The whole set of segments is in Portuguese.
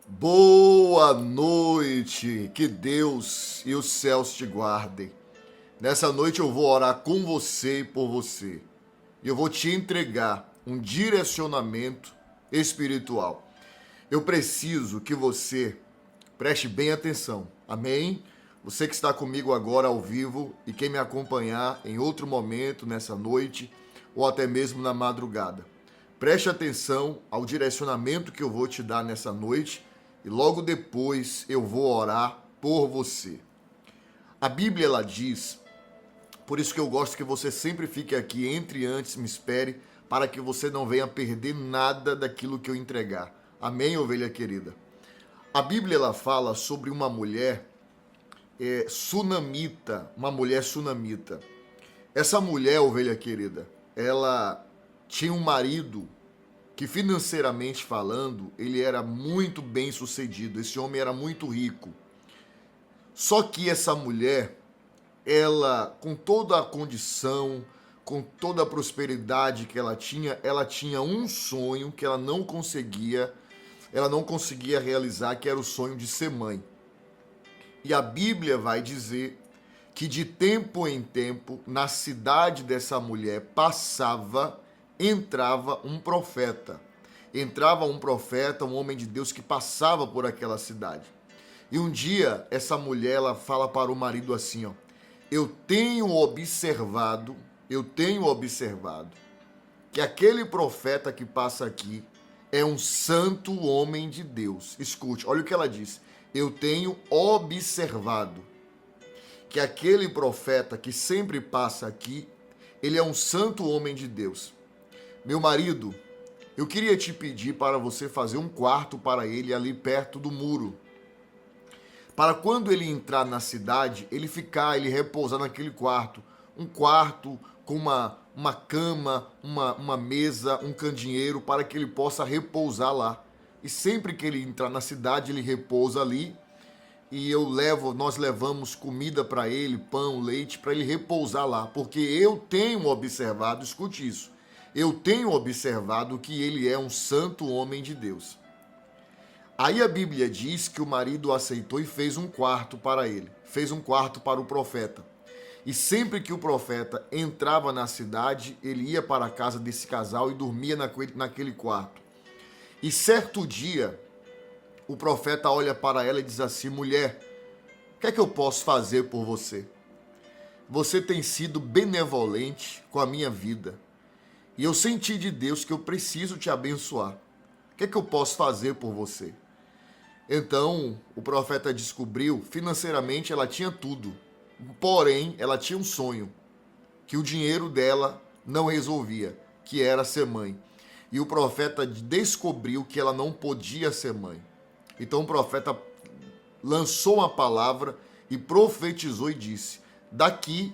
Boa noite, que Deus e os céus te guardem. Nessa noite eu vou orar com você e por você. E eu vou te entregar um direcionamento espiritual. Eu preciso que você preste bem atenção, amém? Você que está comigo agora ao vivo e quem me acompanhar em outro momento, nessa noite ou até mesmo na madrugada. Preste atenção ao direcionamento que eu vou te dar nessa noite e logo depois eu vou orar por você. A Bíblia ela diz, por isso que eu gosto que você sempre fique aqui, entre antes, me espere, para que você não venha perder nada daquilo que eu entregar. Amém, ovelha querida? A Bíblia ela fala sobre uma mulher sunamita, uma mulher sunamita. Essa mulher, ovelha querida, ela tinha um marido que financeiramente falando, ele era muito bem sucedido, esse homem era muito rico. Só que essa mulher, ela, com toda a condição, com toda a prosperidade que ela tinha um sonho que ela não conseguia realizar, que era o sonho de ser mãe. E a Bíblia vai dizer que de tempo em tempo, na cidade dessa mulher entrava um profeta. Entrava um profeta, um homem de Deus que passava por aquela cidade. E um dia, essa mulher, ela fala para o marido assim, ó, eu tenho observado que aquele profeta que passa aqui é um santo homem de Deus. Escute, olha o que ela diz. Eu tenho observado que aquele profeta que sempre passa aqui, ele é um santo homem de Deus. Meu marido, eu queria te pedir para você fazer um quarto para ele ali perto do muro. Para quando ele entrar na cidade, ele repousar naquele quarto. Um quarto com uma cama, uma mesa, um candeeiro, para que ele possa repousar lá. E sempre que ele entrar na cidade, ele repousa ali. E nós levamos comida para ele, pão, leite, para ele repousar lá. Porque eu tenho observado, escute isso, eu tenho observado que ele é um santo homem de Deus. Aí a Bíblia diz que o marido aceitou e fez um quarto para ele, fez um quarto para o profeta. E sempre que o profeta entrava na cidade, ele ia para a casa desse casal e dormia naquele quarto. E certo dia, o profeta olha para ela e diz assim, mulher, o que é que eu posso fazer por você? Você tem sido benevolente com a minha vida. E eu senti de Deus que eu preciso te abençoar. O que é que eu posso fazer por você? Então, o profeta descobriu, financeiramente ela tinha tudo. Porém, ela tinha um sonho, que o dinheiro dela não resolvia, que era ser mãe. E o profeta descobriu que ela não podia ser mãe. Então o profeta lançou uma palavra e profetizou e disse, daqui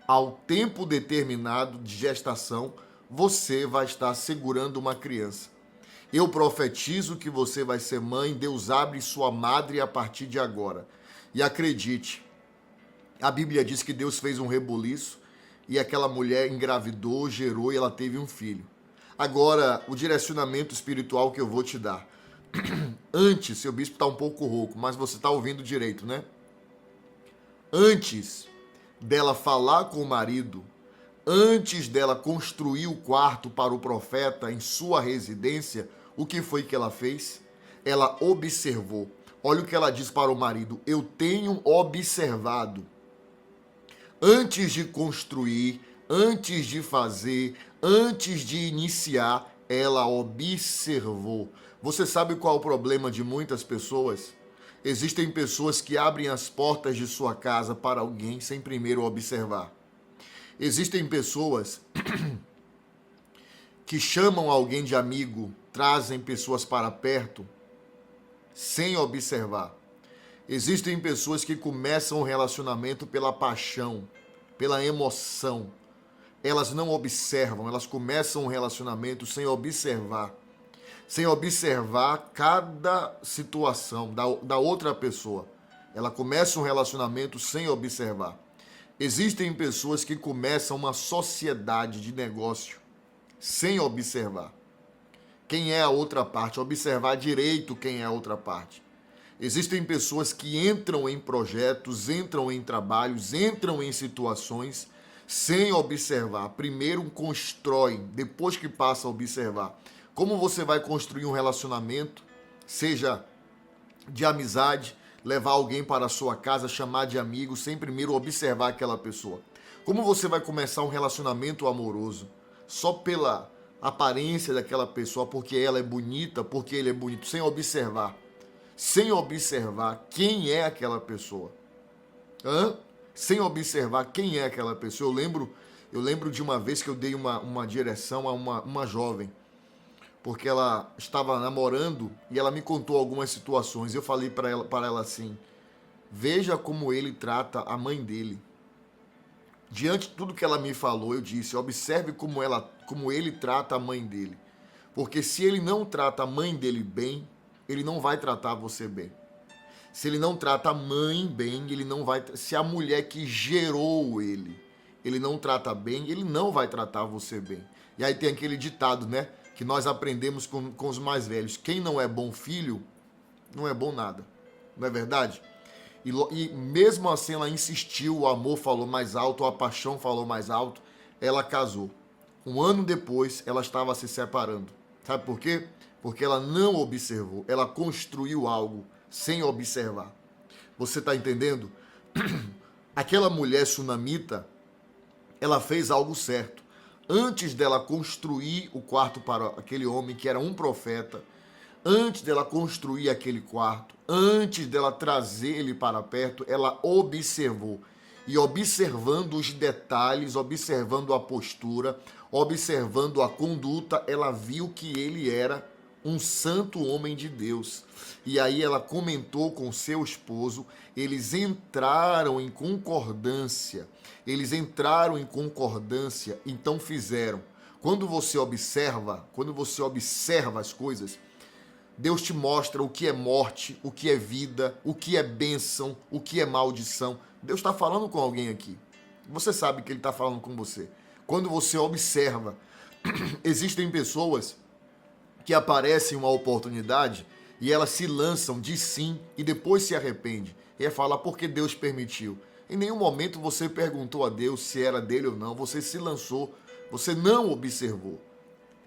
ao tempo determinado de gestação, você vai estar segurando uma criança. Eu profetizo que você vai ser mãe, Deus abre sua madre a partir de agora. E acredite, a Bíblia diz que Deus fez um rebuliço e aquela mulher engravidou, gerou e ela teve um filho. Agora, o direcionamento espiritual que eu vou te dar. Antes, seu bispo está um pouco rouco, mas você está ouvindo direito, né? Antes dela falar com o marido, antes dela construir o quarto para o profeta em sua residência, o que foi que ela fez? Ela observou. Olha o que ela diz para o marido: eu tenho observado. Antes de construir, antes de fazer, antes de iniciar, ela observou. Você sabe qual é o problema de muitas pessoas? Existem pessoas que abrem as portas de sua casa para alguém sem primeiro observar. Existem pessoas que chamam alguém de amigo, trazem pessoas para perto sem observar. Existem pessoas que começam o relacionamento pela paixão, pela emoção. Elas não observam, elas começam um relacionamento sem observar cada situação da outra pessoa. Ela começa um relacionamento sem observar. Existem pessoas que começam uma sociedade de negócio sem observar. quem é a outra parte, observar direito quem é a outra parte. Existem pessoas que entram em projetos, entram em trabalhos, entram em situações sem observar. Primeiro constrói, depois que passa a observar. Como você vai construir um relacionamento, seja de amizade, levar alguém para a sua casa, chamar de amigo, sem primeiro observar aquela pessoa. Como você vai começar um relacionamento amoroso só pela aparência daquela pessoa, porque ela é bonita, porque ele é bonito, sem observar quem é aquela pessoa. Sem observar quem é aquela pessoa. Eu lembro de uma vez que eu dei uma direção a uma jovem, porque ela estava namorando e ela me contou algumas situações. Eu falei para ela assim: veja como ele trata a mãe dele. Diante de tudo que ela me falou, eu disse: observe como ele trata a mãe dele. Porque se ele não trata a mãe dele bem, ele não vai tratar você bem. Se ele não trata a mãe bem, ele não vai. Se a mulher que gerou ele não trata bem, ele não vai tratar você bem. E aí tem aquele ditado, né? Que nós aprendemos com os mais velhos: quem não é bom filho, não é bom nada. Não é verdade? E mesmo assim ela insistiu, o amor falou mais alto, a paixão falou mais alto, ela casou. Um ano depois, ela estava se separando. Sabe por quê? Porque ela não observou, ela construiu algo sem observar. Você está entendendo? Aquela mulher sunamita, ela fez algo certo. Antes dela construir o quarto para aquele homem que era um profeta, antes dela construir aquele quarto, antes dela trazer ele para perto, ela observou. E observando os detalhes, observando a postura, observando a conduta, ela viu que ele era um santo homem de Deus. E aí ela comentou com seu esposo, eles entraram em concordância. Então fizeram. Quando você observa as coisas, Deus te mostra o que é morte, o que é vida, o que é bênção, o que é maldição. Deus está falando com alguém aqui. Você sabe que Ele está falando com você. Quando você observa, existem pessoas que aparecem uma oportunidade e elas se lançam de sim e depois se arrepende. E é falar porque Deus permitiu. Em nenhum momento você perguntou a Deus se era dele ou não. Você se lançou, você não observou.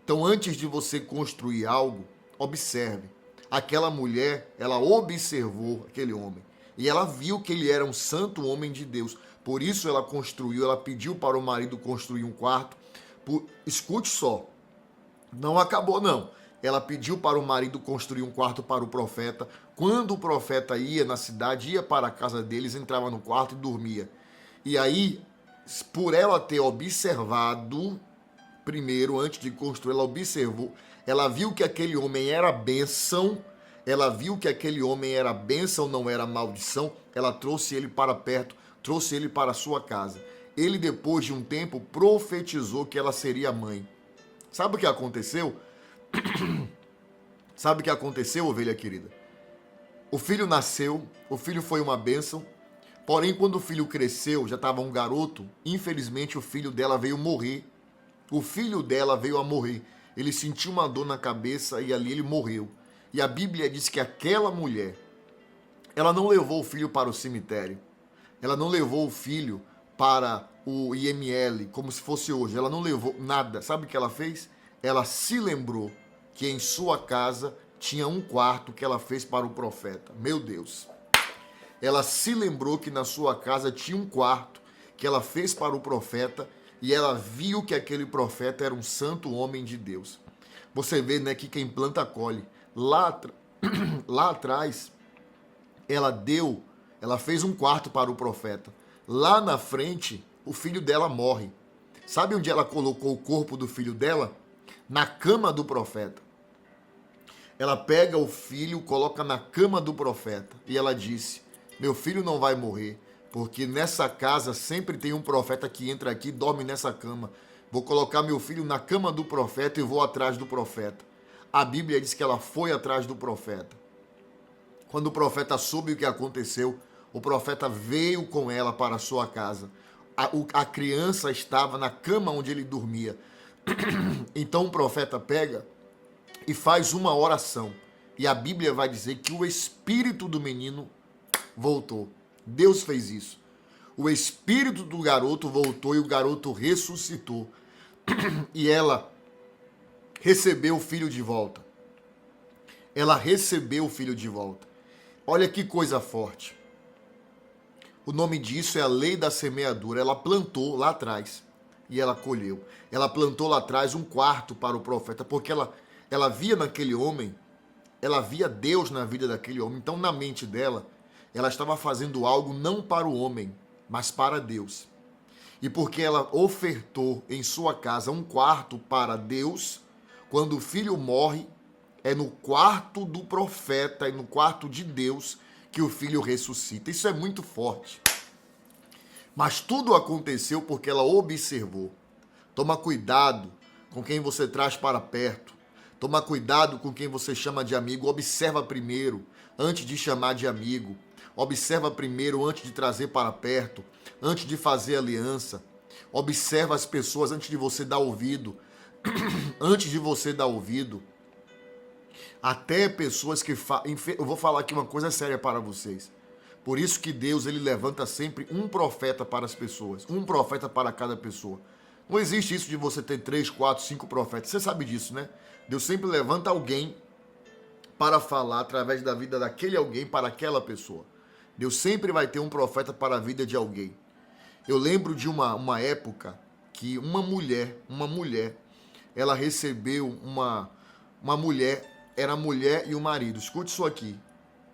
Então, antes de você construir algo, observe. Aquela mulher, ela observou aquele homem. E ela viu que ele era um santo homem de Deus. Por isso ela construiu, ela pediu para o marido construir um quarto. Escute só, não acabou não. Ela pediu para o marido construir um quarto para o profeta. Quando o profeta ia na cidade, ia para a casa deles, entrava no quarto e dormia. E aí, por ela ter observado, primeiro, antes de construir, ela observou, ela viu que aquele homem era bênção, não era maldição, ela trouxe ele para perto, trouxe ele para a sua casa. Ele, depois de um tempo, profetizou que ela seria mãe. Sabe o que aconteceu? Sabe o que aconteceu, ovelha querida? O filho nasceu, o filho foi uma bênção, porém, quando o filho cresceu, já estava um garoto, infelizmente o filho dela veio morrer. O filho dela veio a morrer. Ele sentiu uma dor na cabeça e ali ele morreu. E a Bíblia diz que aquela mulher, ela não levou o filho para o cemitério. Ela não levou o filho para o IML, como se fosse hoje. Ela não levou nada. Sabe o que ela fez? Ela se lembrou que em sua casa tinha um quarto que ela fez para o profeta. Meu Deus. Ela se lembrou que na sua casa tinha um quarto que ela fez para o profeta e ela viu que aquele profeta era um santo homem de Deus. Você vê, né, que quem planta colhe. Lá atrás, ela fez um quarto para o profeta. Lá na frente, o filho dela morre. Sabe onde ela colocou o corpo do filho dela? Na cama do profeta. Ela pega o filho, coloca na cama do profeta. E ela disse: meu filho não vai morrer, porque nessa casa sempre tem um profeta que entra aqui e dorme nessa cama. Vou colocar meu filho na cama do profeta e vou atrás do profeta. A Bíblia diz que ela foi atrás do profeta. Quando o profeta soube o que aconteceu, o profeta veio com ela para a sua casa. A criança estava na cama onde ele dormia. Então o profeta pega e faz uma oração. E a Bíblia vai dizer que o espírito do menino voltou. Deus fez isso. O espírito do garoto voltou e o garoto ressuscitou. E ela recebeu o filho de volta. Ela recebeu o filho de volta. Olha que coisa forte. O nome disso é a lei da semeadura. Ela plantou lá atrás e ela colheu. Ela plantou lá atrás um quarto para o profeta, porque ela via naquele homem, ela via Deus na vida daquele homem. Então, na mente dela, ela estava fazendo algo não para o homem, mas para Deus. E porque ela ofertou em sua casa um quarto para Deus, quando o filho morre, é no quarto do profeta, é no quarto de Deus que o filho ressuscita. Isso é muito forte. Mas tudo aconteceu porque ela observou. Toma cuidado com quem você traz para perto. Toma cuidado com quem você chama de amigo. Observa primeiro, antes de chamar de amigo. Observa primeiro, antes de trazer para perto. Antes de fazer aliança. Observa as pessoas antes de você dar ouvido. Antes de você dar ouvido. Até pessoas que... Eu vou falar aqui uma coisa séria para vocês. Por isso que Deus, ele levanta sempre um profeta para as pessoas. Um profeta para cada pessoa. Não existe isso de você ter 3, 4, 5 profetas. Você sabe disso, né? Deus sempre levanta alguém para falar através da vida daquele alguém para aquela pessoa. Deus sempre vai ter um profeta para a vida de alguém. Eu lembro de uma época que uma mulher, ela recebeu uma mulher, era a mulher e o marido. Escute isso aqui.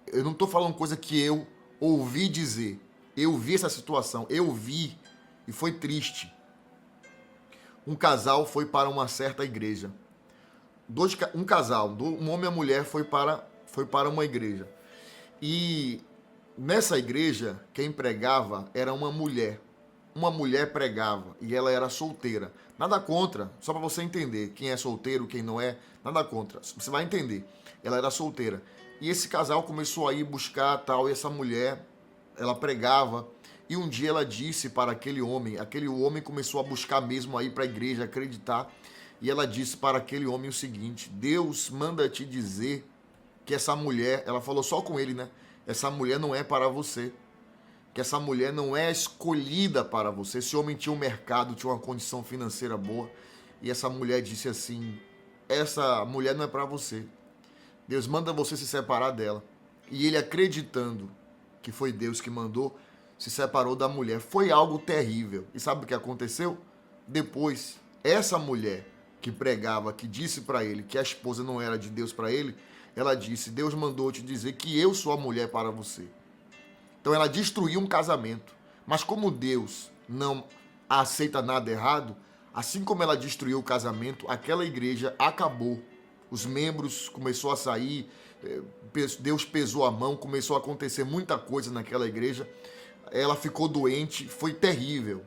Eu não estou falando coisa que eu ouvi dizer. Eu vi essa situação, eu vi e foi triste. Um casal foi para uma certa igreja. Um casal, um homem e uma mulher foi para uma igreja. E nessa igreja, quem pregava era uma mulher. Uma mulher pregava e ela era solteira. Nada contra, só para você entender quem é solteiro, quem não é, nada contra. Você vai entender. Ela era solteira. E esse casal começou a ir buscar tal, e essa mulher, ela pregava. E um dia ela disse para aquele homem começou a buscar mesmo a ir para a igreja, acreditar. E ela disse para aquele homem o seguinte: Deus manda te dizer que essa mulher, ela falou só com ele, né? Essa mulher não é para você. Que essa mulher não é escolhida para você. Esse homem tinha um mercado, tinha uma condição financeira boa. E essa mulher disse assim: essa mulher não é para você. Deus manda você se separar dela. E ele, acreditando que foi Deus que mandou, se separou da mulher. Foi algo terrível. E sabe o que aconteceu? Depois, essa mulher que pregava, que disse para ele que a esposa não era de Deus para ele, ela disse: Deus mandou te dizer que eu sou a mulher para você. Então ela destruiu um casamento. Mas como Deus não aceita nada errado, assim como ela destruiu o casamento, aquela igreja acabou. Os membros começou a sair, Deus pesou a mão, começou a acontecer muita coisa naquela igreja. Ela ficou doente, foi terrível.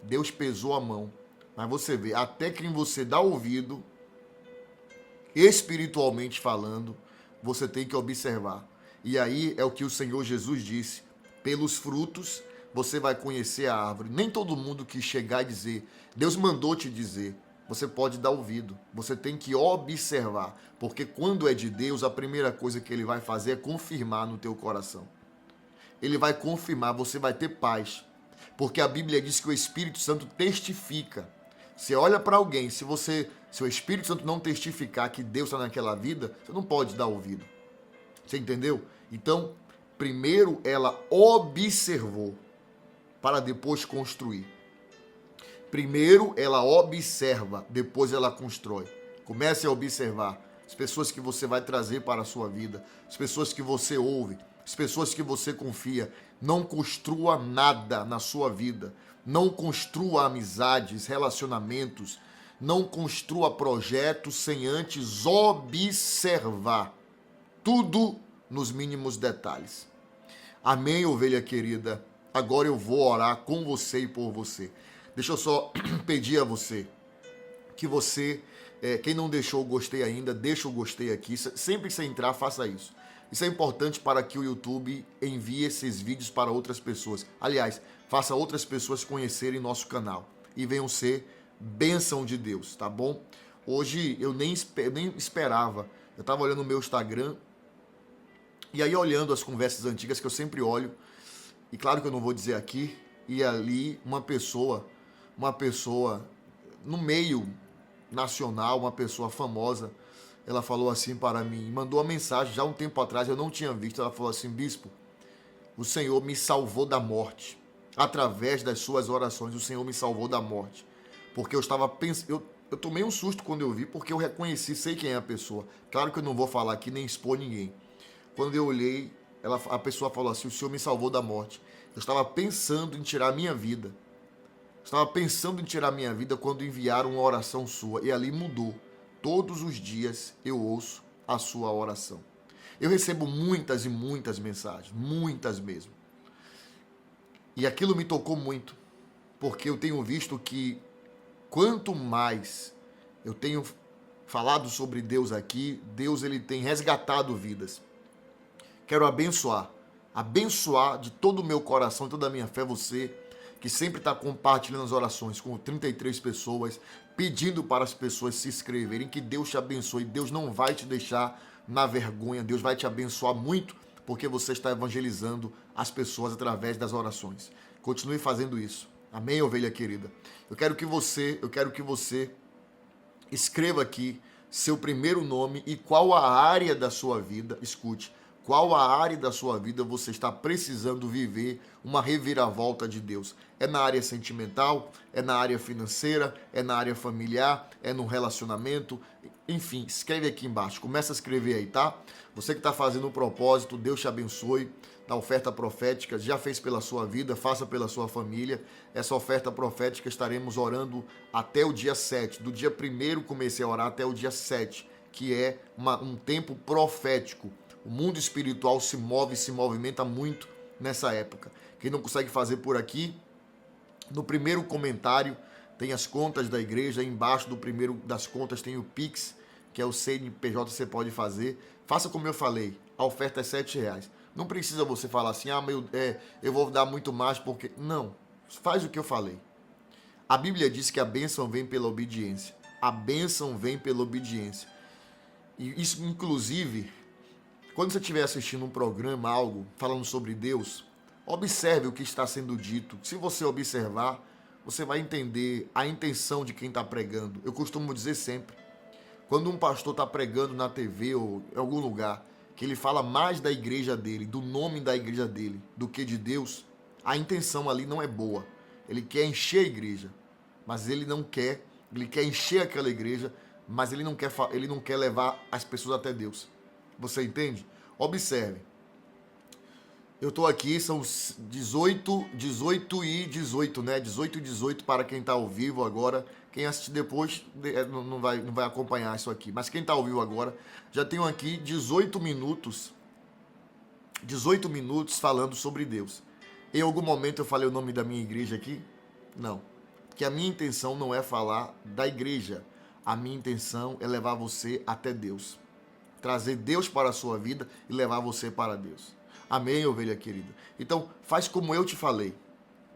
Deus pesou a mão. Mas você vê, até quem você dá ouvido, espiritualmente falando, você tem que observar. E aí é o que o Senhor Jesus disse: pelos frutos você vai conhecer a árvore. Nem todo mundo que chegar e dizer, Deus mandou te dizer, você pode dar ouvido. Você tem que observar. Porque quando é de Deus, a primeira coisa que ele vai fazer é confirmar no teu coração. Ele vai confirmar, você vai ter paz. Porque a Bíblia diz que o Espírito Santo testifica. Você olha para alguém, se o Espírito Santo não testificar que Deus está naquela vida, você não pode dar ouvido. Você entendeu? Então, primeiro ela observou para depois construir. Primeiro ela observa, depois ela constrói. Comece a observar as pessoas que você vai trazer para a sua vida, as pessoas que você ouve, as pessoas que você confia. Não construa nada na sua vida. Não construa amizades, relacionamentos. Não construa projetos sem antes observar tudo nos mínimos detalhes. Amém, ovelha querida? Agora eu vou orar com você e por você. Deixa eu só pedir a você que você, quem não deixou o gostei ainda, deixa o gostei aqui. Sempre que você entrar, faça isso. Isso é importante para que o YouTube envie esses vídeos para outras pessoas. Aliás, faça outras pessoas conhecerem nosso canal e venham ser bênção de Deus, tá bom? Hoje eu nem esperava. Eu estava olhando o meu Instagram, e aí olhando as conversas antigas que eu sempre olho, e claro que eu não vou dizer aqui, e ali uma pessoa no meio nacional, uma pessoa famosa, ela falou assim para mim, mandou uma mensagem já um tempo atrás, eu não tinha visto, ela falou assim: bispo, o Senhor me salvou da morte. Através das suas orações, o Senhor me salvou da morte. Porque eu estava pensando, eu tomei um susto quando eu vi, porque eu reconheci, sei quem é a pessoa. Claro que eu não vou falar aqui nem expor ninguém. Quando eu olhei, a pessoa falou assim: o Senhor me salvou da morte. Eu estava pensando em tirar a minha vida. Estava pensando em tirar a minha vida quando enviaram uma oração sua. E ali mudou. Todos os dias eu ouço a sua oração. Eu recebo muitas e muitas mensagens, muitas mesmo. E aquilo me tocou muito, porque eu tenho visto que quanto mais eu tenho falado sobre Deus aqui, Deus ele tem resgatado vidas. Quero abençoar de todo o meu coração, de toda a minha fé você, que sempre está compartilhando as orações com 33 pessoas, pedindo para as pessoas se inscreverem, que Deus te abençoe. Deus não vai te deixar na vergonha, Deus vai te abençoar muito, porque você está evangelizando as pessoas através das orações. Continue fazendo isso. Amém, ovelha querida? Eu quero que você escreva aqui seu primeiro nome e qual a área da sua vida, escute, qual a área da sua vida você está precisando viver uma reviravolta de Deus. É na área sentimental? É na área financeira? É na área familiar? É no relacionamento? Enfim, escreve aqui embaixo. Começa a escrever aí, tá? Você que está fazendo o propósito, Deus te abençoe. Da oferta profética, já fez pela sua vida, faça pela sua família. Essa oferta profética estaremos orando até o dia 7. Do dia 1º comecei a orar até o dia 7, que é um tempo profético. O mundo espiritual se movimenta muito nessa época. Quem não consegue fazer por aqui, no primeiro comentário tem as contas da igreja, embaixo do primeiro das contas tem o Pix, que é o CNPJ, você pode fazer. Faça como eu falei, a oferta é R$7. Não precisa você falar assim, eu vou dar muito mais porque... Não, faz o que eu falei. A Bíblia diz que a bênção vem pela obediência. A bênção vem pela obediência. E isso, inclusive, quando você estiver assistindo um programa, algo, falando sobre Deus, observe o que está sendo dito. Se você observar, você vai entender a intenção de quem está pregando. Eu costumo dizer sempre, quando um pastor está pregando na TV ou em algum lugar, que ele fala mais da igreja dele, do nome da igreja dele, do que de Deus, a intenção ali não é boa. Ele quer encher a igreja, mas ele quer encher aquela igreja, mas ele não quer levar as pessoas até Deus. Você entende? Observe. Eu estou aqui, são 18 e 18, né? 18 e 18 para quem está ao vivo agora. Quem assistir depois não vai acompanhar isso aqui. Mas quem está ao vivo agora, já tenho aqui 18 minutos falando sobre Deus. Em algum momento eu falei o nome da minha igreja aqui? Não. Porque a minha intenção não é falar da igreja. A minha intenção é levar você até Deus. Trazer Deus para a sua vida e levar você para Deus. Amém, ovelha querida? Então, faz como eu te falei.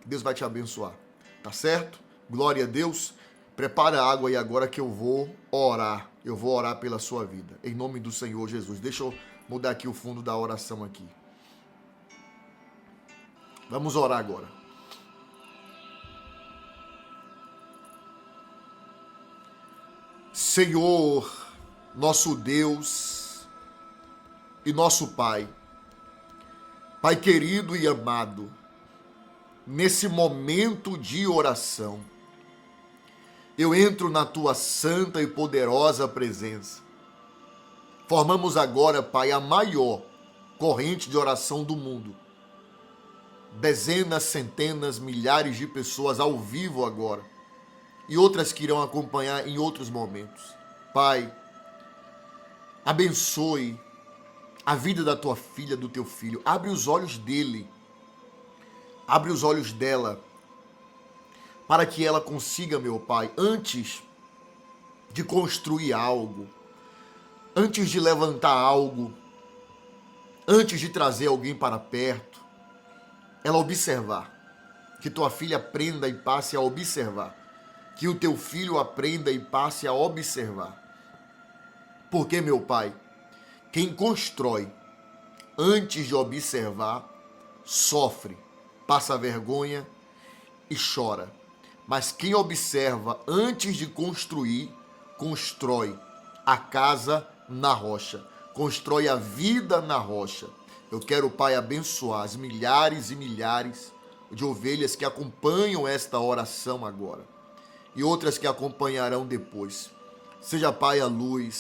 Deus vai te abençoar. Tá certo? Glória a Deus. Prepara a água aí agora que eu vou orar. Eu vou orar pela sua vida. Em nome do Senhor Jesus. Deixa eu mudar aqui o fundo da oração aqui. Vamos orar agora. Senhor, nosso Deus e nosso Pai, Pai querido e amado, nesse momento de oração, eu entro na Tua santa e poderosa presença. Formamos agora, Pai, a maior corrente de oração do mundo. Dezenas, centenas, milhares de pessoas ao vivo agora. E outras que irão acompanhar em outros momentos. Pai, abençoe a vida da tua filha, do teu filho. Abre os olhos dele. Abre os olhos dela. Para que ela consiga, meu Pai, antes de construir algo, antes de levantar algo, antes de trazer alguém para perto, ela observar. Que tua filha aprenda e passe a observar. que o teu filho aprenda e passe a observar. Porque, meu Pai, quem constrói antes de observar, sofre, passa vergonha e chora. Mas quem observa antes de construir, constrói a casa na rocha, constrói a vida na rocha. Eu quero, Pai, abençoar as milhares e milhares de ovelhas que acompanham esta oração agora e outras que acompanharão depois. Seja, Pai, a luz,